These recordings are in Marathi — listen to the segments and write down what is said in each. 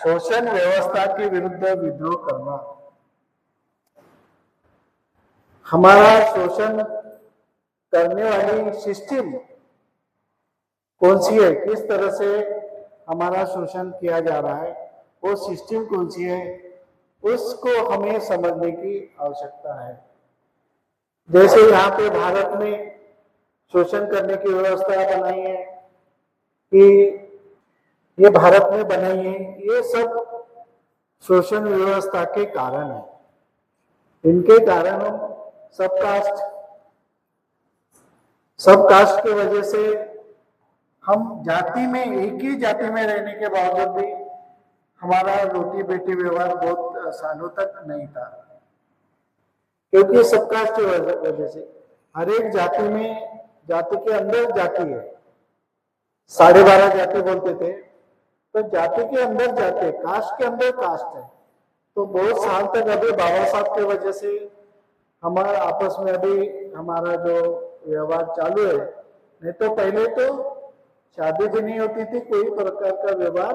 शोषण व्यवस्था के विरुद्ध विद्रोह करना। हमारा शोषण करने वाली सिस्टम कौन सी है, किस तरह से हमारा शोषण किया जा रहा है, वो सिस्टम कौन सी है, उसको हमें समझने की आवश्यकता है। जैसे यहाँ पे भारत में शोषण करने की व्यवस्था बनाई है कि ये भारत में बनाई है, ये सब शोषण व्यवस्था के कारण है। इनके कारण हम सब कास्ट के वजह से हम जाति में, एक ही जाति में रहने के बावजूद भी हमारा रोटी बेटी व्यवहार बहुत सालों तक नहीं था, क्योंकि सब कास्ट की वजह से हर एक जाति में, जाति के अंदर जाति है, 12.5 जाति बोलते थे, तो जाति के अंदर जाति, कास्ट के अंदर कास्ट है। तो बहुत साल तक अभी बाबा साहब की वजह से हमारा आपस में अभी हमारा जो व्यवहार चालू है, नहीं तो पहले तो शादी भी नहीं होती थी, कोई प्रकार का व्यवहार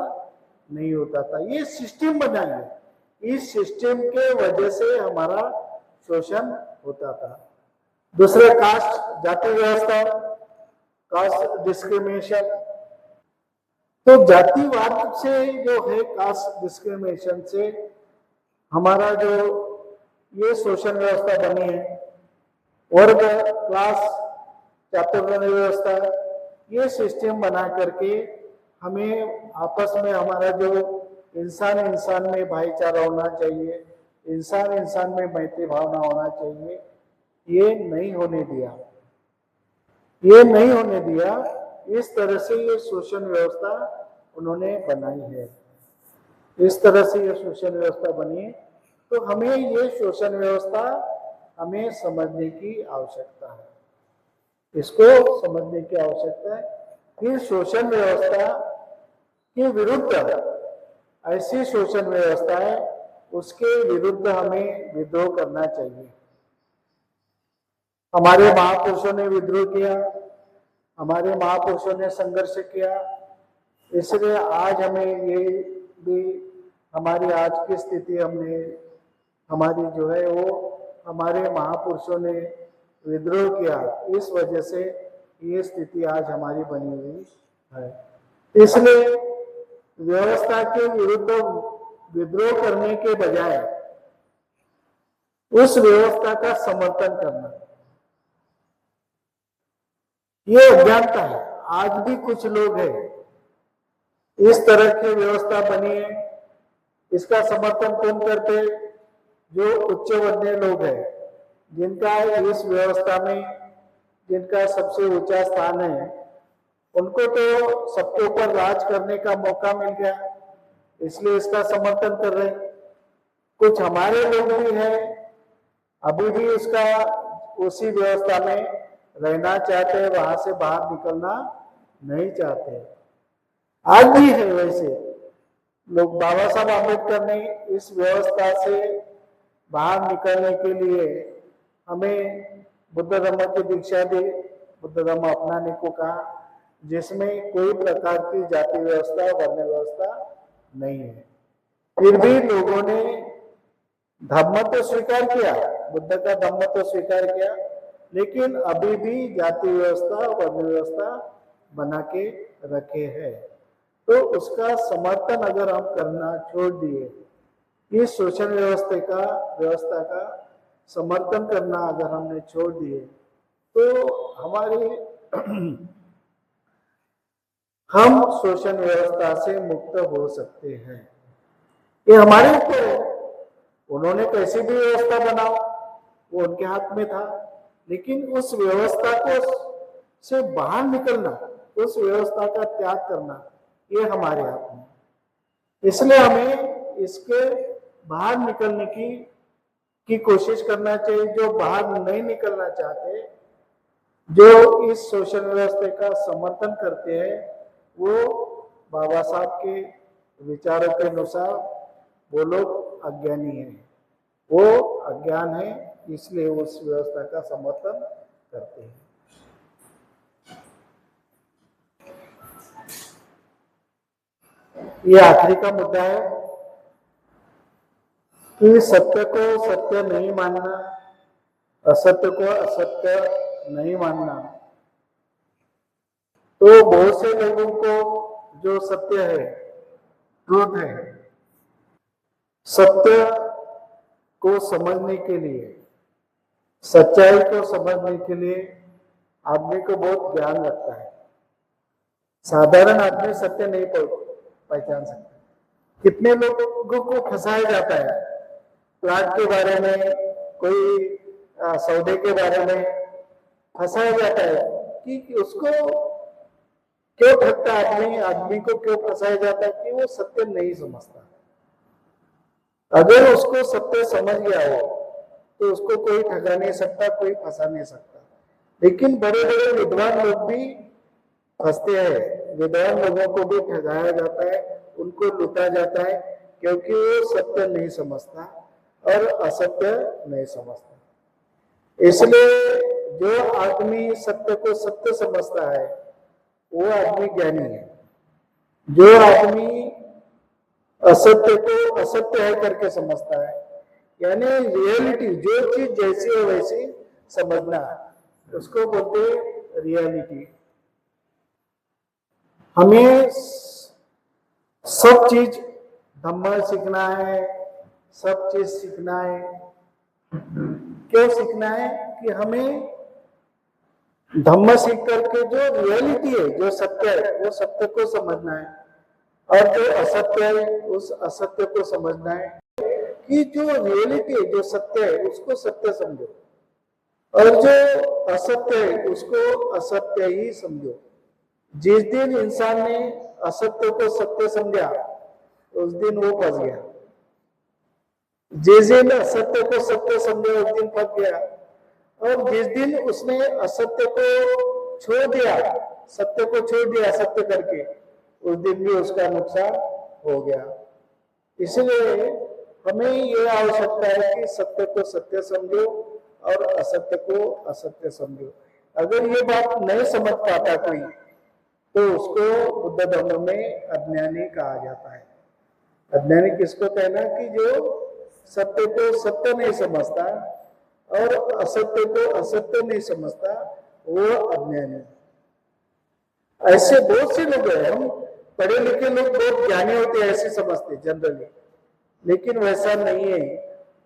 नहीं होता था। ये सिस्टम बना है, इस सिस्टम के वजह से हमारा शोषण होता था। दूसरे कास्ट, जाति व्यवस्था, कास्ट डिस्क्रिमिनेशन। तो जातिवाद से जो है, कास्ट डिस्क्रिमिनेशन से हमारा जो ये शोषण व्यवस्था बनी है, वर्ग, क्लास, चातुर्वर्ण व्यवस्था, ये सिस्टम बना करके हमें आपस में हमारा जो इंसान इंसान में भाईचारा होना चाहिए, इंसान इंसान में मैत्री भावना होना चाहिए, ये नहीं होने दिया, ये नहीं होने दिया। इस तरह से ये शोषण व्यवस्था उन्होंने बनाई है, इस तरह से ये शोषण व्यवस्था बनी है। तो हमें ये शोषण व्यवस्था हमें समझने की आवश्यकता है, इसको समझने की आवश्यकता है कि शोषण व्यवस्था के विरुद्ध, ऐसी शोषण व्यवस्था है उसके विरुद्ध हमें विद्रोह करना चाहिए। हमारे महापुरुषों ने विद्रोह किया, हमारे महापुरुषों ने संघर्ष किया, इसलिए आज हमें ये भी, हमारी आज की स्थिति हमने, हमारी जो है वो हमारे महापुरुषों ने विद्रोह किया, इस वजह से ये स्थिति आज हमारी बनी हुई है। इसलिए व्यवस्था के विरुद्ध विद्रोह करने के बजाय उस व्यवस्था का समर्थन करना, ये अज्ञानता है। आज भी कुछ लोग हैं, इस तरह की व्यवस्था बनी है, इसका समर्थन कौन करते? जो उच्च वर्णीय लोग हैं, जिनका इस व्यवस्था में, जिनका सबसे ऊंचा स्थान है, उनको तो सबके ऊपर राज करने का मौका मिल गया, इसलिए इसका समर्थन कर रहे हैं। कुछ हमारे लोग भी हैं, अभी भी उसका, उसी व्यवस्था में रहना चाहते हैं, वहां से बाहर निकलना नहीं चाहते। आज भी है वैसे लोग। बाबा साहब आम्बेडकर ने इस व्यवस्था से बाहर निकलने के लिए हमें बुद्ध धर्म की दीक्षा दी, बुद्ध धर्म अपनाने को कहा, जिसमें कोई प्रकार की जाति व्यवस्था, वर्ण व्यवस्था नहीं है। फिर भी लोगों ने धर्म तो स्वीकार किया, बुद्ध का धर्म तो स्वीकार किया, लेकिन अभी भी जाति व्यवस्था, वर्ण व्यवस्था बना के रखे हैं। तो उसका समर्थन अगर हम करना छोड़ दिए, इस शोषण व्यवस्था का समर्थन करना अगर हमने छोड़ दिए, तो हम शोषण व्यवस्था से मुक्त हो सकते हैं। ये हमारे ऊपर है, उन्होंने कैसी भी व्यवस्था बनाओ, वो उनके हाथ में था, लेकिन उस व्यवस्था को से बाहर निकलना, उस व्यवस्था का त्याग करना, ये हमारे हाथ में। इसलिए हमें इसके बाहर निकलने की कोशिश करना चाहिए। जो बाहर नहीं निकलना चाहते, जो इस शोषण व्यवस्था का समर्थन करते हैं, वो बाबा साहब के विचारों के अनुसार वो लोग अज्ञानी हैं, वो अज्ञान है, इसलिए उस व्यवस्था का समर्थन करते हैं। ये आखिरी का मुद्दा है। कि सत्य को सत्य नहीं मानना, असत्य को असत्य नहीं मानना, तो बहुत से लोगों को जो सत्य है, ट्रूथ है, सत्य को समझने के लिए, सच्चाई को समझने के लिए आदमी को बहुत ज्ञान लगता है। साधारण आदमी सत्य नहीं पहचान सकता। कितने लोगों को फंसाया जाता है प्लाट के बारे में, कोई सौदे के बारे में फंसाया जाता है कि उसको क्यों ठगता आदमी, आदमी को क्यों फंसाया जाता है कि वो सत्य नहीं समझता। अगर उसको सत्य समझ गया हो तो उसको कोई ठगा नहीं सकता, कोई फंसा नहीं सकता। लेकिन बड़े बड़े विद्वान लोग भी फंसते हैं, विद्वान लोगों को भी ठगाया जाता है, उनको लूटा जाता है, क्योंकि वो सत्य नहीं समझता और असत्य नहीं समझता। इसलिए जो आदमी सत्य को सत्य समझता है वो आदमी ज्ञानी है। जो आदमी असत्य को असत्य है करके समझता है, यानी रियलिटी, जो चीज जैसी है वैसी समझना, उसको बोलते हैं रियलिटी। हमें सब चीज धम्म सीखना है, सब चीज सीखना है। क्यों सीखना है? कि हमें धम्म सीख करके जो रियलिटी है, जो सत्य है, वो सत्य को समझना है, और जो असत्य है उस असत्य को समझना है। कि जो रियलिटी है, जो सत्य है, उसको सत्य समझो, और जो असत्य है उसको असत्य ही समझो। जिस दिन इंसान ने असत्य को सत्य समझा उस दिन वो फंस गया। जिस दिन असत्य को सत्य समझा उस दिन फंस गया, और जिस दिन उसने असत्य को छोड़ दिया, सत्य को छोड़ दिया असत्य करके, उस दिन भी उसका नुकसान हो गया। इसलिए हमें ये आवश्यकता है कि सत्य को सत्य समझो और असत्य को असत्य समझो। अगर ये बात नहीं समझ पाता कोई तो उसको बुद्ध धर्म में अज्ञानी कहा जाता है। अज्ञानी किसको कहना? कि जो सत्य को सत्य नहीं समझता और असत्य को असत्य नहीं समझता, वो अज्ञानी। ऐसे बहुत से लोग हैं, हम पढ़े लिखे लोग बहुत ज्ञानी होते हैं ऐसे समझते जनरली, लेकिन वैसा नहीं है।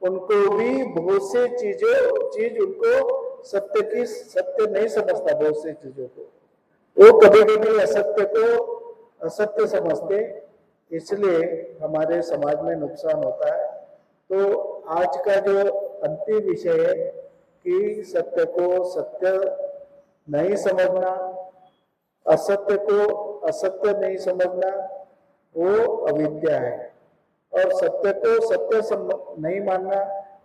उनको भी बहुत से चीज उनको सत्य नहीं समझता। बहुत से चीजों को वो कभी कभी असत्य को असत्य समझते, इसलिए हमारे समाज में नुकसान होता है। तो आज का जो अंतिम विषय है कि सत्य को सत्य नहीं समझना, असत्य को असत्य नहीं समझना, वो अविद्या है। और सत्य को सत्य नहीं मानना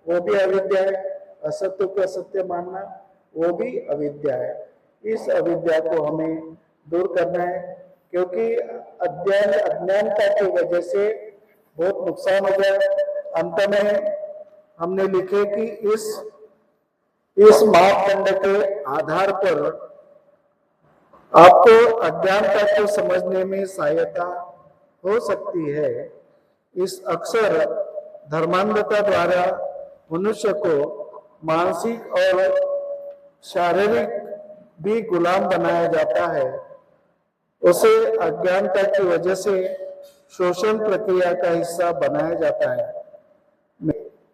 वो भी अविद्या है, असत्य को असत्य मानना वो भी अविद्या है। इस अविद्या को हमें दूर करना है, क्योंकि अज्ञानता की वजह से बहुत नुकसान हो गया। अंत में हमने लिखे कि इस मापदंड के आधार पर आपको अज्ञानता को समझने में सहायता हो सकती है। इस अक्सर धर्मांधता द्वारा मनुष्य को मानसिक और शारीरिक भी गुलाम बनाया जाता है। उसे अज्ञानता की वजह से शोषण प्रक्रिया का हिस्सा बनाया जाता है।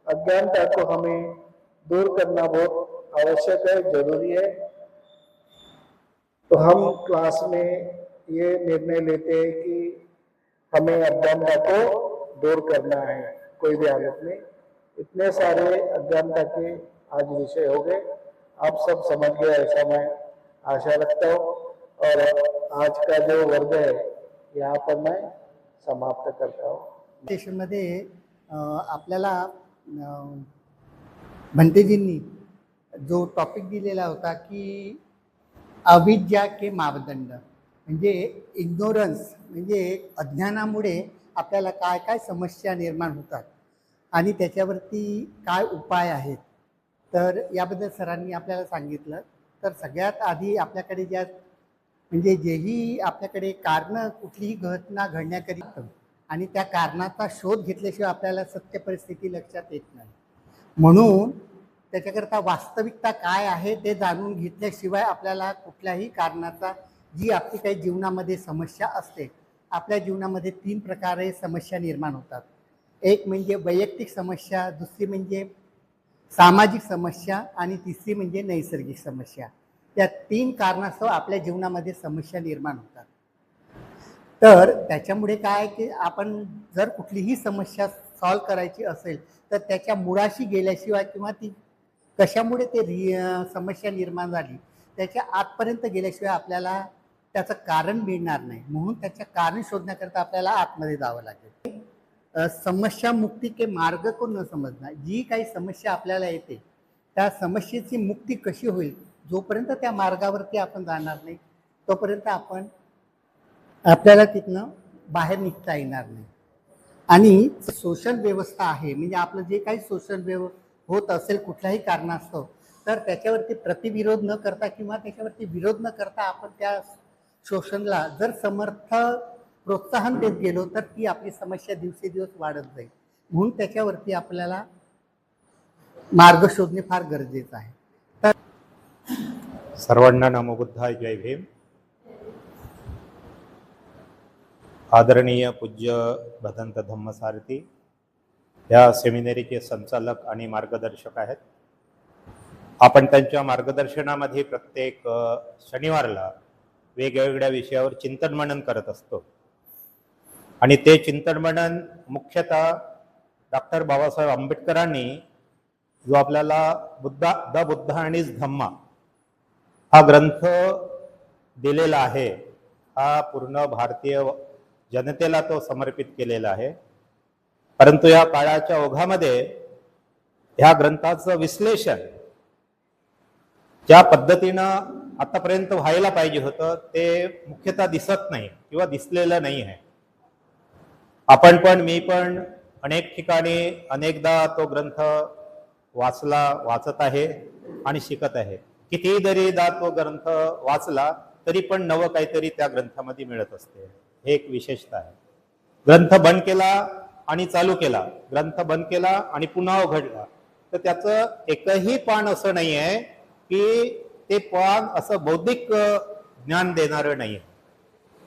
अज्ञानता को हमें दूर करना बहुत आवश्यक है, जरूरी है। तो हम क्लास में ये निर्णय लेते हैं कि हमें अज्ञानता को दूर करना है कोई भी हालत में। इतने सारे अज्ञानता के आज विषय हो गए, आप सब समझ गए ऐसा मैं आशा रखता हूँ। और आज का जो वर्ग है यहाँ पर मैं समाप्त करता हूँ। सेशनमध्ये आपल्याला भंतेजींनी जो टॉपिक दिलेला होता की अविद्या के मापदंड, म्हणजे इग्नोरन्स, म्हणजे अज्ञानामुळे आपल्याला काय काय समस्या निर्माण होतात आणि त्याच्यावरती काय उपाय आहेत, तर याबद्दल सरांनी आपल्याला सांगितलं। तर सगळ्यात आधी आपल्याकडे ज्या म्हणजे जेही आपल्याकडे कारणं कुठलीही घटना घडण्याकरिता आणि त्या कारणाचा शोध घेतल्याशिवाय आपल्याला सत्य परिस्थिती लक्षात येत नाही. म्हणून त्याच्याकरता वास्तविकता काय आहे ते जाणून घेतल्याशिवाय आपल्याला कुठल्याही कारणाचा, जी आपली काही जीवनामध्ये समस्या असते, आपल्या जीवनामध्ये 3 प्रकारे समस्या निर्माण होतात. एक म्हणजे वैयक्तिक समस्या, दुसरी म्हणजे सामाजिक समस्या आणि तिसरी म्हणजे नैसर्गिक समस्या. त्या 3 कारणास्तव आपल्या जीवनामध्ये समस्या निर्माण होतात. तर त्याच्यामुळे काय की आपण जर कुठलीही समस्या सॉल्व करायची असेल तर त्याच्या मुळाशी गेल्याशिवाय किंवा ती कशामुळे समस्या निर्माण झाली त्याच्या आतपर्यंत गेल्याशिवाय आपल्याला त्याचं कारण मिळणार नाही. म्हणून त्याचं कारण शोधण्याकरता आपल्याला आतमध्ये जावं लागेल. समस्या मुक्ती के मार्ग को न समजना, जी काही समस्या आपल्याला येते त्या समस्येची मुक्ती कशी होईल, जोपर्यंत त्या मार्गावरती आपण जाणार नाही तोपर्यंत आपल्याला तिथनं बाहेर निघता येणार नाही. आणि शोषण व्यवस्था आहे, म्हणजे आपलं जे काही शोषण होत असेल कुठल्याही कारणास्तव, तर त्याच्यावरती प्रतिविरोध न करता किंवा त्याच्यावरती विरोध न करता आपण त्या शोषणाला जर प्रोत्साहन देत गेलो तर ती आपली समस्या दिवसेदिवस वाढत जाईल. म्हणून त्याच्यावरती आपल्याला मार्ग शोधणे फार गरजेचं आहे. तर सर्वांना नमो बुद्धाय, जय भीम. आदरणीय पूज्य भदंत धम्मसारथी या सेमिनरीचे संचालक आणि मार्गदर्शक आहेत. आपण त्यांच्या मार्गदर्शनामध्ये प्रत्येक शनिवारला वेगवेगळ्या विषयावर चिंतन मनन करत असतो आणि ते चिंतन मनन मुख्यतः डॉक्टर बाबासाहेब आंबेडकरांनी जो आपल्याला द बुद्ध आणि धम्मा हा ग्रंथ दिलेला आहे, हा पूर्ण भारतीय जनतेला तो समर्पित केलेला आहे. परंतु या काळाच्या ओघामध्ये ह्या ग्रंथाचं विश्लेषण ज्या पद्धतीनं आतापर्यंत व्हायला पाहिजे होतं ते मुख्यतः दिसत नाही किंवा दिसलेलं नाही आहे. मी पण अनेक ठिकाणी अनेकदा तो ग्रंथ वाचत आहे आणि शिकत आहे. कितीही जरीदा तो ग्रंथ वाचला तरी पण नवं काहीतरी त्या ग्रंथामध्ये मिळत असते. हे एक विशेषता आहे. ग्रंथ बंद केला आणि चालू केला, ग्रंथ बंद केला आणि पुन्हा उघडला, तर त्याचं एकही पान असं नाही आहे की ते पान असं बौद्धिक ज्ञान देणारं नाही आहे.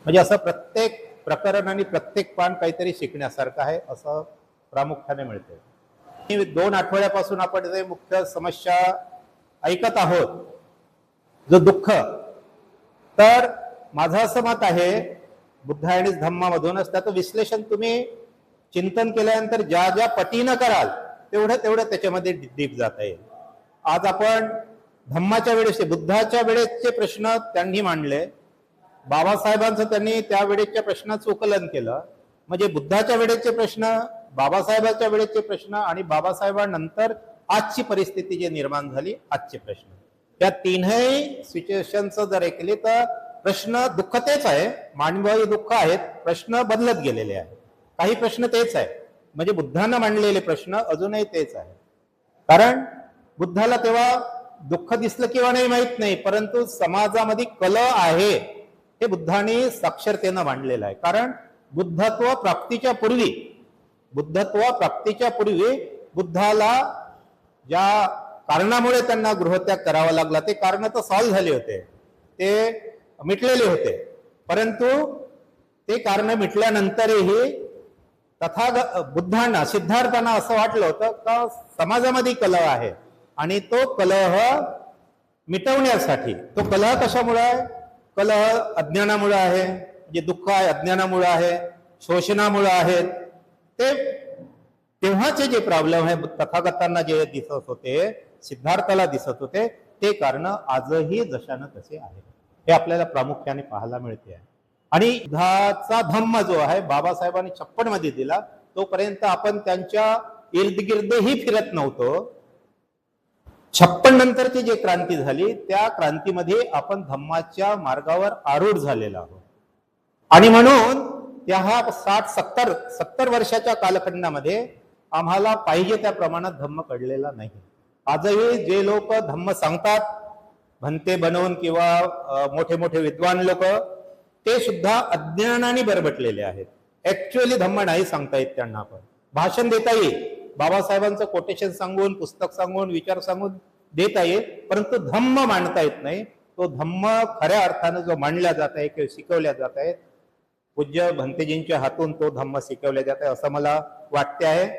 म्हणजे असं प्रत्येक प्रकरण आणि प्रत्येक पान काहीतरी शिकण्यासारखं आहे असं प्रामुख्याने मिळते. 2 आठवड्यापासून आपण जे मुख्य समस्या ऐकत आहोत, जो दुःख, तर माझं असं मत आहे बुद्ध आणि धम्मामधूनच त्याचं विश्लेषण तुम्ही चिंतन केल्यानंतर ज्या ज्या पटीनं कराल तेवढं त्याच्यामध्ये डीप जाता येईल. आज आपण धम्माच्या वेळेस बुद्धाच्या वेळेसचे प्रश्न त्यांनी मांडले, बाबासाहेबांचं त्यांनी त्या वेळेच्या प्रश्नाचं उकलन केलं. म्हणजे बुद्धाच्या वेळेचे प्रश्न, बाबासाहेबांच्या वेळेचे प्रश्न आणि बाबासाहेबांनंतर आजची परिस्थिती जी निर्माण झाली, आजचे प्रश्न, त्या तीनही सिच्युएशनचं जर ऐकले तर प्रश्न दुःख तेच आहे, मानवी दुःख आहेत, प्रश्न बदलत गेलेले आहेत. काही प्रश्न तेच आहे, म्हणजे बुद्धांना मांडलेले प्रश्न अजूनही तेच आहे. कारण बुद्धाला तेव्हा दुःख दिसलं किंवा नाही माहित नाही, परंतु समाजामध्ये कलह आहे हे बुद्धांनी साक्षरतेनं मांडलेलं आहे. कारण बुद्धत्व प्राप्तीच्या पूर्वी बुद्धाला ज्या कारणामुळे त्यांना गृहत्याग करावा लागला ते कारण तर सॉल्व्ह झाले होते, ते मिटलेले होते. परंतु ते कारण मिटल्यानंतरही बुद्धांना, सिद्धार्थांना असं वाटलं होतं का समाजामध्ये कलह आहे आणि तो कलह मिटवण्यासाठी, तो कलह कशामुळे आहे? कलह अज्ञानामुळे आहे, जे दुःख आहे अज्ञानामुळे आहे, शोषणामुळे आहेत. ते तेव्हाचे जे प्रॉब्लेम आहे तथागतांना जे दिसत होते, सिद्धार्थाला दिसत होते, ते कारण आजही जशानं तसे आहे. हे आपल्याला प्रामुख्याने पाहायला मिळते आहे. आणि बुद्धाचा धम्म जो आहे बाबासाहेबांनी 56 मध्ये दिला, तोपर्यंत आपण त्यांच्या इर्द गिर्दही फिरत नव्हतो. 56 नंतरची जी क्रांती झाली त्या क्रांतीमध्ये आपण धम्माच्या मार्गावर आरूढ झालेला आहोत. आणि म्हणून त्या 60-70 वर्षाच्या कालखंडामध्ये आम्हाला पाहिजे त्या प्रमाणात धम्म कळलेला नाही. आजही जे लोक धम्म सांगतात, भंते बनवून किंवा मोठे मोठे विद्वान लोक, ते सुद्धा अज्ञानाने बरबटलेले आहेत. ऍक्च्युअली धम्म नाही सांगता येत त्यांना. पण भाषण देता येईल, बाबासाहेबांचं कोटेशन सांगून, पुस्तक सांगून, विचार सांगून देता येईल, परंतु धम्म मांडता येत नाही. तो धम्म खऱ्या अर्थानं जो मांडला जात आहे किंवा शिकवल्या जात आहे, पूज्य भंतेजींच्या हातून तो धम्म शिकवला जात आहे असं मला वाटते आहे.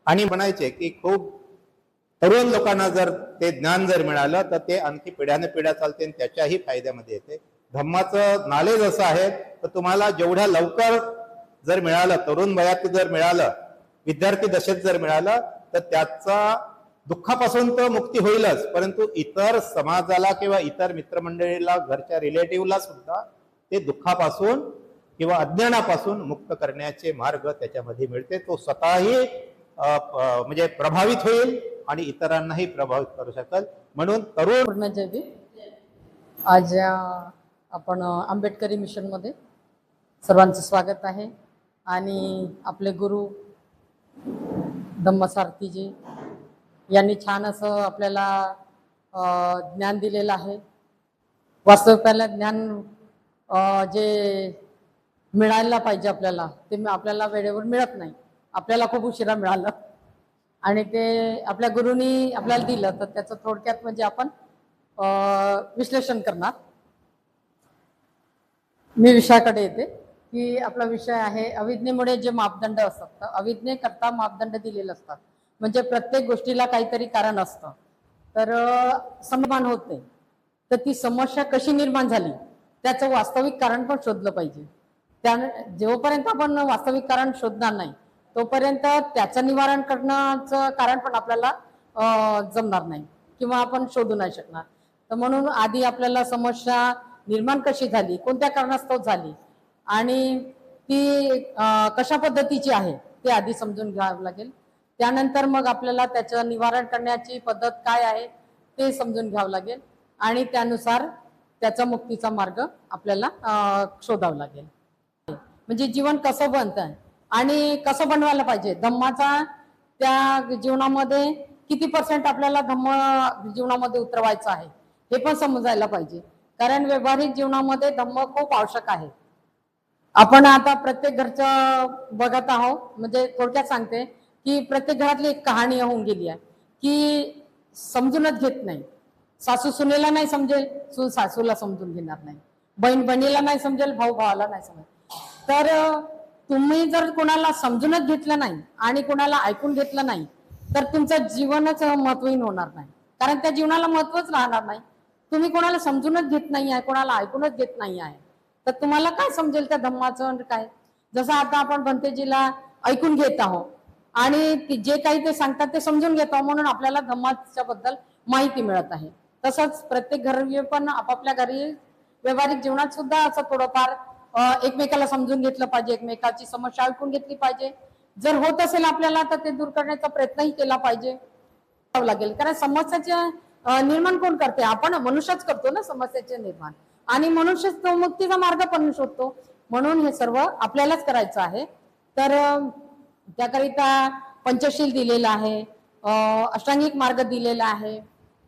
आणि म्हणायचे की खूप तरुण लोकांना जर ते ज्ञान जर मिळालं तर ते आणखी पिढ्याने पिढ्या चालते आणि त्याच्याही फायद्यामध्ये येते. धम्माचं नॉलेज असं आहे तर तुम्हाला जेवढ्या लवकर जर मिळालं, तरुण वयात जर मिळालं, विद्यार्थी दशेत जर मिळालं, तर त्याचा दुःखापासून तर मुक्ती होईलच, परंतु इतर समाजाला किंवा इतर मित्रमंडळीला, घरच्या रिलेटिव्हला सुद्धा ते दुःखापासून किंवा अज्ञानापासून मुक्त करण्याचे मार्ग त्याच्यामध्ये मिळते. तो स्वतःही म्हणजे प्रभावित होईल आणि इतरांनाही प्रभावित करू शकेल. म्हणून तरुण पूर्ण जयवी. आज आपण आंबेडकरी मिशनमध्ये सर्वांचं स्वागत आहे. आणि आपले गुरु धम्मसारथीजी यांनी छान असं आपल्याला ज्ञान दिलेलं आहे. वास्तविकला ज्ञान जे मिळायला पाहिजे आपल्याला, ते आपल्याला वेळेवर मिळत नाही. आपल्याला खूप उशिरा मिळालं आणि ते आपल्या गुरुनी आपल्याला दिलं, तर त्याचं थोडक्यात म्हणजे आपण विश्लेषण करणार. मी विषयाकडे येते की आपला विषय आहे अविज्ञेमुळे जे मापदंड असतात, अविज्ञेकरता मापदंड दिलेले असतात. म्हणजे प्रत्येक गोष्टीला काहीतरी कारण असतं, तर समाधान होत नाही. तर ती समस्या कशी निर्माण झाली त्याचं वास्तविक कारण पण शोधलं पाहिजे. जोपर्यंत आपण वास्तविक कारण शोधणार नाही तोपर्यंत त्याचं निवारण करण्याचं कारण पण आपल्याला जमणार नाही किंवा आपण शोधू नाही शकणार. तर म्हणून आधी आपल्याला समस्या निर्माण कशी झाली, कोणत्या कारणास्तव झाली आणि ती कशा पद्धतीची आहे ते आधी समजून घ्यावं लागेल. त्यानंतर मग आपल्याला त्याचं निवारण करण्याची पद्धत काय आहे ते समजून घ्यावं लागेल आणि त्यानुसार त्याचा मुक्तीचा मार्ग आपल्याला शोधावा लागेल. म्हणजे जीवन कसं बनतं आणि कसं बनवायला पाहिजे, धम्माचा त्या जीवनामध्ये किती % आपल्याला धम्म जीवनामध्ये उतरवायचं आहे हे पण समजायला पाहिजे. कारण व्यावहारिक जीवनामध्ये धम्म खूप आवश्यक आहे. आपण आता प्रत्येक घरचं बघत आहोत. म्हणजे थोडक्यात सांगते की प्रत्येक घरातली एक कहाणी होऊन गेली आहे की समजूनच घेत नाही. सासू सुनेला नाही समजेल, सून सासूला समजून घेणार नाही, बहीण बहिणीला नाही समजेल, भाऊ भावाला नाही समजेल. तर तुम्ही जर कोणाला समजूनच घेतलं नाही आणि कोणाला ऐकून घेतलं नाही तर तुमचं जीवनच महत्वहीन होणार नाही. कारण त्या जीवनाला महत्वच राहणार नाही. तुम्ही कोणाला समजूनच घेत नाही आहे, कोणाला ऐकूनच घेत नाही आहे, तर तुम्हाला काय समजेल त्या धम्माचं काय. जसं आता आपण भंतेजीला ऐकून घेत आहोत आणि जे काही ते सांगतात ते समजून घेत आहोत, म्हणून आपल्याला धम्माच्या बद्दल माहिती मिळत आहे. तसंच प्रत्येक घरी पण आपापल्या घरी व्यावहारिक जीवनात सुद्धा असं थोडंफार एकमेकाला समजून घेतलं पाहिजे, एकमेकाची समस्या ऐकून घेतली पाहिजे. जर होत असेल आपल्याला तर ते दूर करण्याचा प्रयत्नही केला पाहिजे लागेल. कारण समस्याचे निर्माण कोण करते, आपण मनुष्यच करतो ना समस्याचे निर्माण, आणि मनुष्य तो मुक्तीचा मार्ग पण शोधतो. म्हणून हे सर्व आपल्यालाच करायचं आहे. तर त्याकरिता पंचशील दिलेला आहे, अष्टांगिक मार्ग दिलेला आहे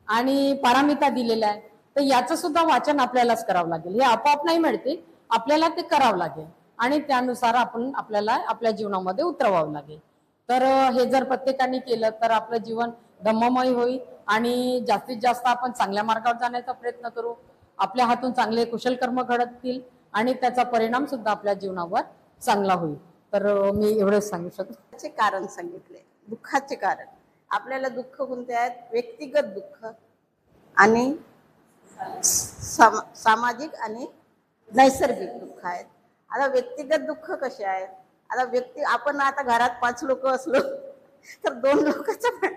आणि पारामिता दिलेला आहे. तर याचं सुद्धा वाचन आपल्यालाच करावं लागेल. हे आपोआप नाही मिळते, आपल्याला ते करावं लागेल आणि त्यानुसार आपल्याला आपल्या जीवनामध्ये उतरवावं लागेल. तर हे जर प्रत्येकाने केलं तर आपलं जीवन धम्ममय होईल आणि जास्तीत जास्त आपण चांगल्या मार्गावर जाण्याचा प्रयत्न करू. आपल्या हातून चांगले कुशल कर्म घडतील आणि त्याचा परिणाम सुद्धा आपल्या जीवनावर चांगला होईल. तर मी एवढंच सांगू शकतो. कारण सांगितले दुःखाचे कारण. आपल्याला दुःख कोणते आहेत, व्यक्तिगत दुःख आणि सामाजिक आणि नैसर्गिक दुःख आहेत. आता व्यक्तिगत दुःख कसे आहेत, आता आपण आता घरात 5 लोक असलो तर 2 लोकांचं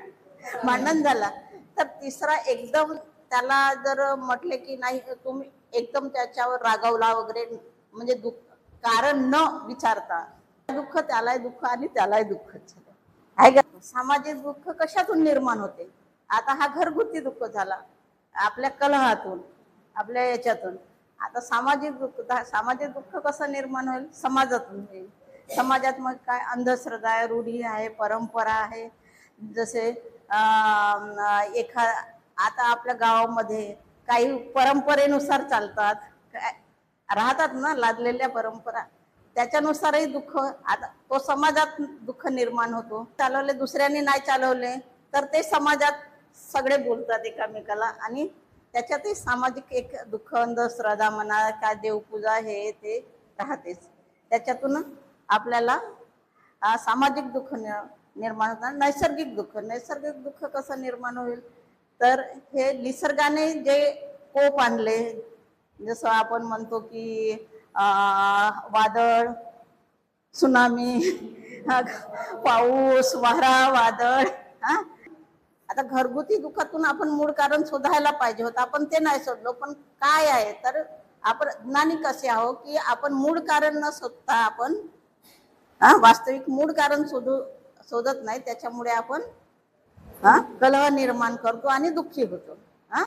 भांडण झाला तर तिसरा एकदम त्याला जर म्हटले की नाही तुम्ही एकदम त्याच्यावर रागावला वगैरे, म्हणजे दुःख कारण न विचारता दुःख त्यालाही दुःख आणि त्यालाही दुःख आहे का. सामाजिक दुःख कशातून निर्माण होते, आता हा घरगुती दुःख झाला आपल्या कलहातून, आपल्या याच्यातून. आता सामाजिक दुःख कसं निर्माण होईल, समाजातून होईल. समाजात मग काय अंधश्रद्धा आहे, रूढी आहे, परंपरा आहे. जसे आता आपल्या गावामध्ये काही परंपरेनुसार चालतात, राहतात ना लादलेल्या परंपरा, त्याच्यानुसारही दुःख, आता तो समाजात दुःख निर्माण होतो. चालवले दुसऱ्यांनी नाही चालवले तर ते समाजात सगळे बोलतात एकामेकाला, आणि त्याच्यातही सामाजिक एक दुःख, अंधश्रद्धा म्हणा, काय देवपूजा हे ते राहतेच. त्याच्यातून आपल्याला सामाजिक दुःख निर्माण होतं. नैसर्गिक दुःख कसं निर्माण होईल, तर हे निसर्गाने जे कोप आणले, जसं आपण म्हणतो की वादळ, सुनामी, पाऊस, वारा, वादळ. आता घरगुती दुःखातून आपण मूळ कारण शोधायला पाहिजे होतं, आपण ते नाही शोधलो. पण काय आहे, तर आपण ज्ञानी कसे आहोत की आपण मूळ कारण न शोधता आपण वास्तविक मूळ कारण शोधत नाही. त्याच्यामुळे आपण कलह निर्माण करतो आणि दुःखी होतो.